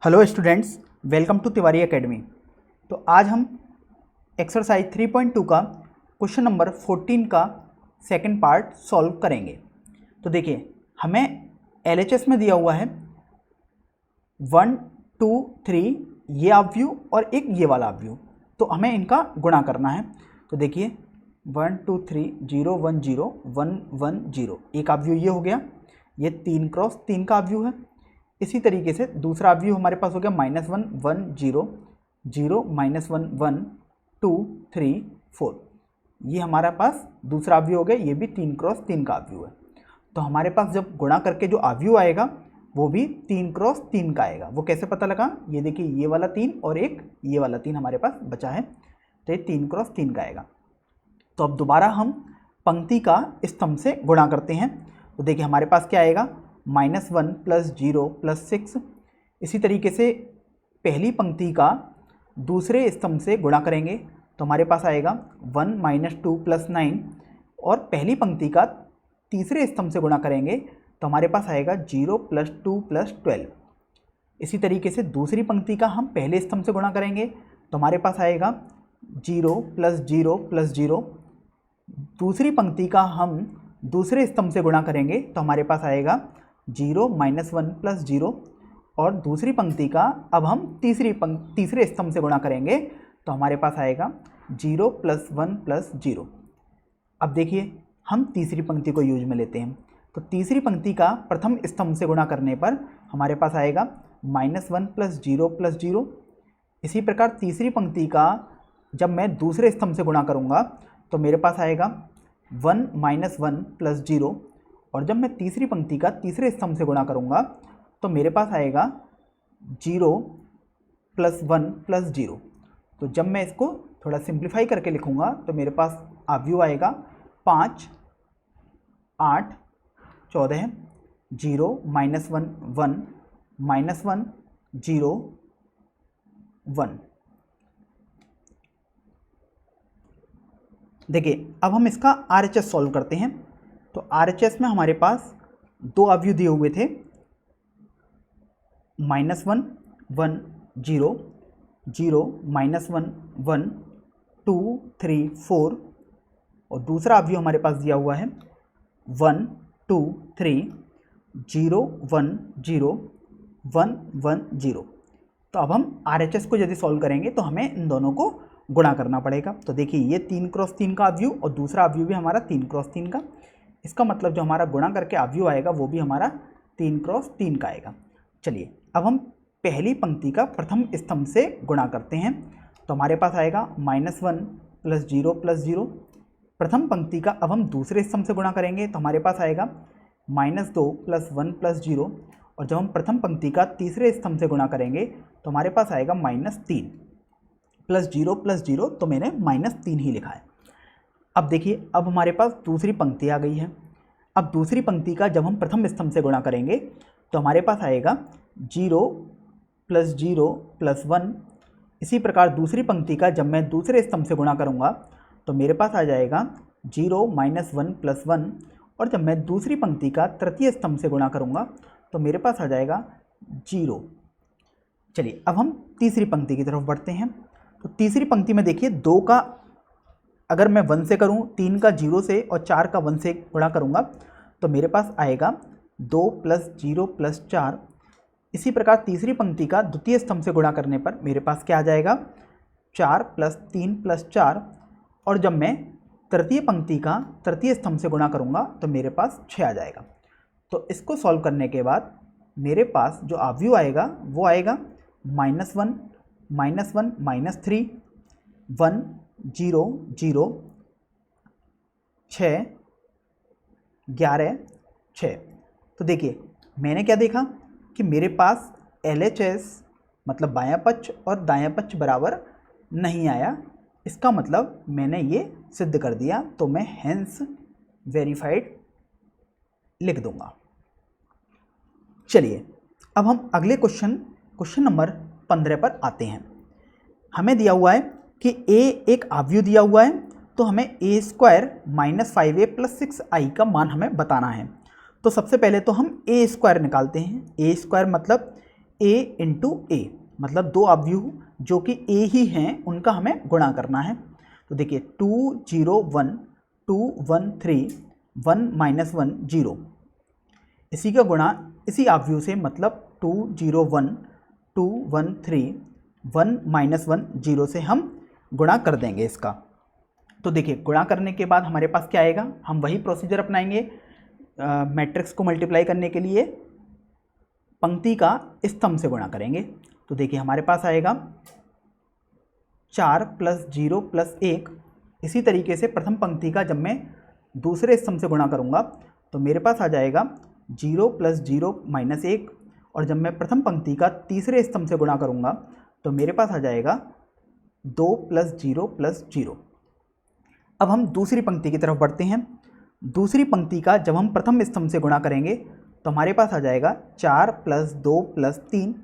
Hello students, welcome to Tiwari academy. तो आज हम एक्सरसाइज 3.2 का क्वेश्चन नंबर 14 का सेकंड पार्ट सॉल्व करेंगे। तो देखिए, हमें एलएचएस में दिया हुआ है 1 2 3 ये अवयव और एक ये वाला अवयव, तो हमें इनका गुणा करना है। तो देखिए 1 2 3 0 1 0 1 1 0 एक अवयव ये हो गया, ये 3 क्रॉस 3 का अवयव है। इसी तरीके से दूसरा अवयव हमारे पास हो गया -1 1 0 0 -1 1 2 3 4, ये हमारे पास दूसरा अवयव हो गया, ये भी 3 क्रॉस 3 का अवयव है। तो हमारे पास जब गुणा करके जो अवयव आएगा वो भी 3 क्रॉस 3 का आएगा। वो कैसे पता लगा? ये देखिए, ये वाला 3 और एक ये वाला 3 हमारे पास बचा है, तो ये 3 क्रॉस 3 का आएगा। तो अब दोबारा हम पंक्ति का स्तंभ से गुणा करते हैं। तो देखिए हमारे पास क्या आएगा, -1 + 0 + 6। इसी तरीके से पहली पंक्ति का दूसरे स्तंभ से गुणा करेंगे तो हमारे पास आएगा 1 - 2 + 9, और पहली पंक्ति का तीसरे स्तंभ से गुणा करेंगे तो हमारे पास आएगा 0 + 2 + 12। इसी तरीके से दूसरी पंक्ति का हम पहले स्तंभ से गुणा करेंगे तो हमारे पास आएगा 0 + 0 + 0। दूसरी पंक्ति का हम दूसरे स्तंभ से गुणा करेंगे तो हमारे पास आएगा 0 - 1 + 0, और दूसरी पंक्ति का अब हम तीसरे स्तंभ से गुणा करेंगे तो हमारे पास आएगा 0 + 1 + 0। अब देखिए हम तीसरी पंक्ति को यूज में लेते हैं, तो तीसरी पंक्ति का प्रथम स्तंभ से गुणा करने पर हमारे पास आएगा -1 + 0 + 0। इसी प्रकार तीसरी पंक्ति का जब मैं दूसरे स्तंभ से गुणा करूँगा तो मेरे पास आएगा 1 - 1 + 0, और जब मैं तीसरी पंक्ति का तीसरे स्तंभ से गुणा करूँगा तो मेरे पास आएगा 0 + 1 + 0। तो जब मैं इसको थोड़ा सिंप्लीफाई करके लिखूँगा तो मेरे पास अवयव आएगा 5 8 14 0 - 1 1 -1 0 1। देखिए अब हम इसका RHS सॉल्व करते हैं। तो RHS में हमारे पास दो अवयव दिए हुए थे, -1 1 0 0 -1 1 2 3 4, और दूसरा अवयव हमारे पास दिया हुआ है 1 2 3 0 1 0 1 1 0। तो अब हम RHS को यदि सॉल्व करेंगे तो हमें इन दोनों को गुणा करना पड़ेगा। तो देखिए ये 3 क्रॉस 3 का अवयव और दूसरा अवयव भी हमारा 3 क्रॉस 3 का, इसका मतलब जो हमारा गुणा करके अवयव आएगा वो भी हमारा 3 क्रॉस 3 का आएगा। चलिए अब हम पहली पंक्ति का प्रथम स्तंभ से गुणा करते हैं, तो हमारे पास आएगा -1 + 0 + 0। प्रथम पंक्ति का अब हम दूसरे स्तंभ से गुणा करेंगे तो हमारे पास आएगा -2 + 1 + 0, और जब हम प्रथम पंक्ति का तीसरे स्तंभ से गुणा करेंगे तो हमारे पास आएगा -3 + 0 + 0, तो मैंने -3 ही लिखा है। अब देखिए अब हमारे पास दूसरी पंक्ति आ गई है। अब दूसरी पंक्ति का जब हम प्रथम स्तंभ से गुणा करेंगे तो हमारे पास आएगा 0 + 0 + 1। इसी प्रकार दूसरी पंक्ति का जब मैं दूसरे स्तंभ से गुणा करूँगा तो मेरे पास आ जाएगा 0 - 1 + 1, और जब मैं दूसरी पंक्ति का तृतीय स्तंभ से गुणा करूँगा तो मेरे पास आ जाएगा 0। चलिए अब हम तीसरी पंक्ति की तरफ बढ़ते हैं। तो तीसरी पंक्ति में देखिए 2 का अगर मैं 1 से करूँ, 3 का 0 से और 4 का 1 से गुणा करूँगा तो मेरे पास आएगा 2 + 0 + 4। इसी प्रकार तीसरी पंक्ति का द्वितीय स्तंभ से गुणा करने पर मेरे पास क्या आ जाएगा 4 + 3 + 4, और जब मैं तृतीय पंक्ति का तृतीय स्तंभ से गुणा करूँगा तो मेरे पास 6 आ जाएगा। तो इसको सॉल्व करने के बाद मेरे पास जो अवयव आएगा वो आएगा -1 -1 -3 1 0 0 6 11 6। तो देखिए मैंने क्या देखा कि मेरे पास LHS मतलब बायां पक्ष और दायां पक्ष बराबर नहीं आया, इसका मतलब मैंने ये सिद्ध कर दिया, तो मैं हेंस वेरीफाइड लिख दूंगा। चलिए अब हम अगले क्वेश्चन नंबर 15 पर आते हैं। हमें दिया हुआ है कि a एक अवयव दिया हुआ है, तो हमें a² - 5a + 6i का मान हमें बताना है। तो सबसे पहले तो हम a² निकालते हैं। a² मतलब a इंटू ए, मतलब दो अवयव जो कि a ही हैं उनका हमें गुणा करना है। तो देखिए 2 0 1 2 1 3 1 माइनस 1 0, इसी का गुणा इसी अवयव से, मतलब 2 0 1 2 1 3 1 माइनस 1 0 से हम गुणा कर देंगे इसका। तो देखिए गुणा करने के बाद हमारे पास क्या आएगा, हम वही प्रोसीजर अपनाएंगे मैट्रिक्स को मल्टीप्लाई करने के लिए, पंक्ति का स्तंभ से गुणा करेंगे। तो देखिए हमारे पास आएगा 4 + 0 + 1। इसी तरीके से प्रथम पंक्ति का जब मैं दूसरे स्तंभ से गुणा करूँगा तो मेरे पास आ जाएगा 0 + 0 - 1, और जब मैं प्रथम पंक्ति का तीसरे स्तंभ से गुणा करूँगा तो मेरे पास आ जाएगा 2 + 0 + 0। अब हम दूसरी पंक्ति की तरफ बढ़ते हैं। दूसरी पंक्ति का जब हम प्रथम स्तंभ से गुणा करेंगे तो हमारे पास आ जाएगा 4 + 2 + 3।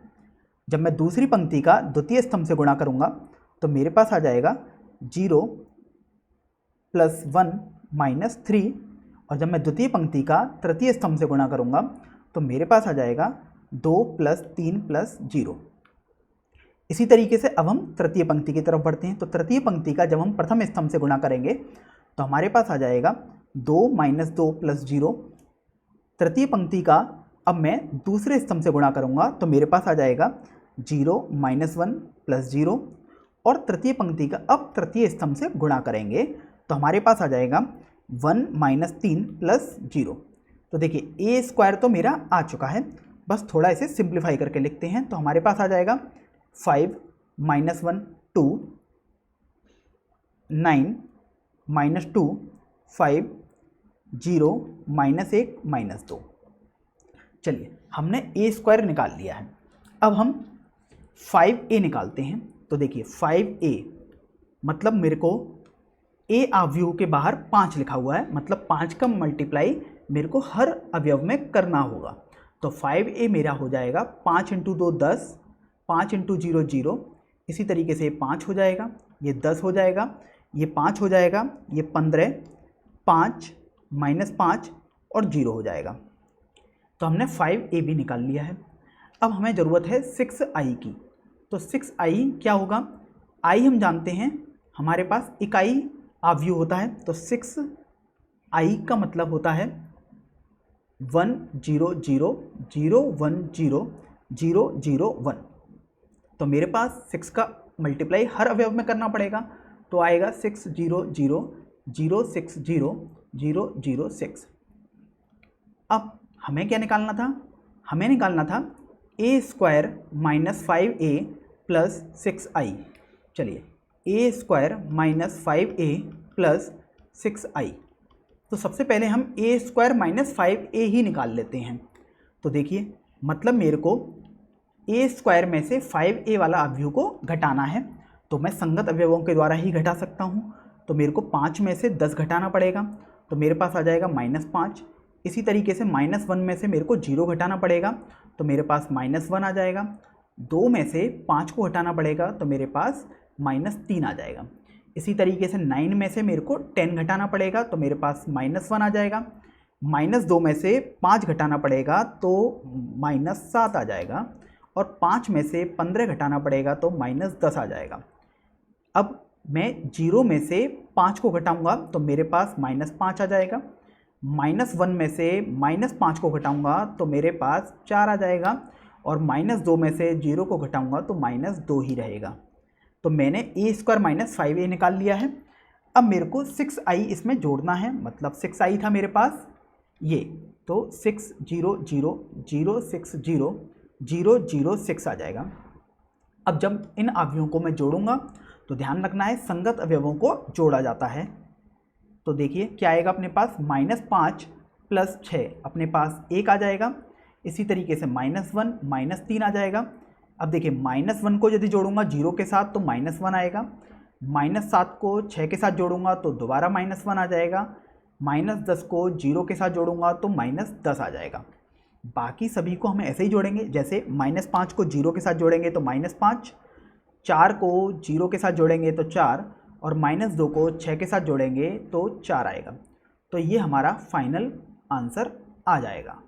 जब मैं दूसरी पंक्ति का द्वितीय स्तंभ से गुणा करूँगा तो मेरे पास आ जाएगा 0 + 1 - 3, और जब मैं द्वितीय पंक्ति का तृतीय स्तंभ से गुणा करूँगा तो मेरे पास आ जाएगा 2 + 3 + 0। इसी तरीके से अब हम तृतीय पंक्ति की तरफ बढ़ते हैं। तो तृतीय पंक्ति का जब हम प्रथम स्तंभ से गुणा करेंगे तो हमारे पास आ जाएगा 2 - 2 + 0। तृतीय पंक्ति का अब मैं दूसरे स्तंभ से गुणा करूँगा तो मेरे पास आ जाएगा 0 - 1 + 0, और तृतीय पंक्ति का अब तृतीय स्तंभ से गुणा करेंगे तो हमारे पास आ जाएगा 1 - 3 + 0। तो देखिए ए स्क्वायर तो मेरा आ चुका है, बस थोड़ा इसे सिंप्लीफाई करके लिखते हैं। तो हमारे पास आ जाएगा 5 - 1 2 9 - 2 5 0 - 1 - 2। चलिए हमने ए स्क्वायर निकाल लिया है। अब हम 5a निकालते हैं। तो देखिए 5a मतलब मेरे को a अवयव के बाहर 5 लिखा हुआ है, मतलब 5 का मल्टीप्लाई मेरे को हर अवयव में करना होगा। तो 5a मेरा हो जाएगा 5 × 2 10, 5 × 0 0, इसी तरीके से 5 हो जाएगा, ये 10 हो जाएगा, ये 5 हो जाएगा, ये 15, 5 - 5 और 0 हो जाएगा। तो हमने 5a भी निकाल लिया है। अब हमें ज़रूरत है 6i की। तो 6i क्या होगा, i हम जानते हैं हमारे पास इकाई अवयव होता है। तो 6i का मतलब होता है 1 0 0 0 1 0 0 0 1। तो मेरे पास 6 का मल्टीप्लाई हर अवयव में करना पड़ेगा, तो आएगा 6 0 0 0 6 0 0 0 6। अब हमें क्या निकालना था, हमें निकालना था a स्क्वायर - 5a + 6i। चलिए a स्क्वायर - 5a + 6i। तो सबसे पहले हम a स्क्वायर - 5a ही निकाल लेते हैं। तो देखिए मतलब मेरे को a स्क्वायर में से 5a वाला अवयव को घटाना है, तो मैं संगत अवयवों के द्वारा ही घटा सकता हूँ। तो मेरे को 5 में से 10 घटाना पड़ेगा, तो मेरे पास आ जाएगा -5। इसी तरीके से -1 में से मेरे को 0 घटाना पड़ेगा, तो मेरे पास -1 आ जाएगा। 2 में से 5 को घटाना पड़ेगा तो मेरे पास -3 आ जाएगा। इसी तरीके से 9 में से मेरे को 10 घटाना पड़ेगा तो मेरे पास -1 आ जाएगा। -2 में से 5 घटाना पड़ेगा तो -7 आ जाएगा, और 5 में से 15 घटाना पड़ेगा तो -10 आ जाएगा। अब मैं 0 में से 5 को घटाऊंगा तो मेरे पास -5 आ जाएगा। -1 में से -5 को घटाऊंगा तो मेरे पास 4 आ जाएगा, और -2 में से 0 को घटाऊंगा तो -2 ही रहेगा। तो मैंने a स्क्वायर - 5a निकाल लिया है। अब मेरे को 6i इसमें जोड़ना है, मतलब 6i था मेरे पास ये, तो 6 0 0 0 6 0 0 0 6 आ जाएगा। अब जब इन अवयवों को मैं जोड़ूंगा तो ध्यान रखना है संगत अवयवों को जोड़ा जाता है। तो देखिए क्या आएगा अपने पास, -5 + 6 अपने पास 1 आ जाएगा। इसी तरीके से -1 -3 आ जाएगा। अब देखिए -1 को यदि जोड़ूंगा 0 के साथ तो -1 आएगा, -7 को 6 के साथ जोड़ूंगा तो दोबारा -1 आ जाएगा, -10 को 0 के साथ जोड़ूंगा तो -10 आ जाएगा। बाकी सभी को हम ऐसे ही जोड़ेंगे, जैसे -5 को 0 के साथ जोड़ेंगे तो -5, 4 को 0 के साथ जोड़ेंगे तो 4, और -2 को 6 के साथ जोड़ेंगे तो 4 आएगा। तो ये हमारा फाइनल आंसर आ जाएगा।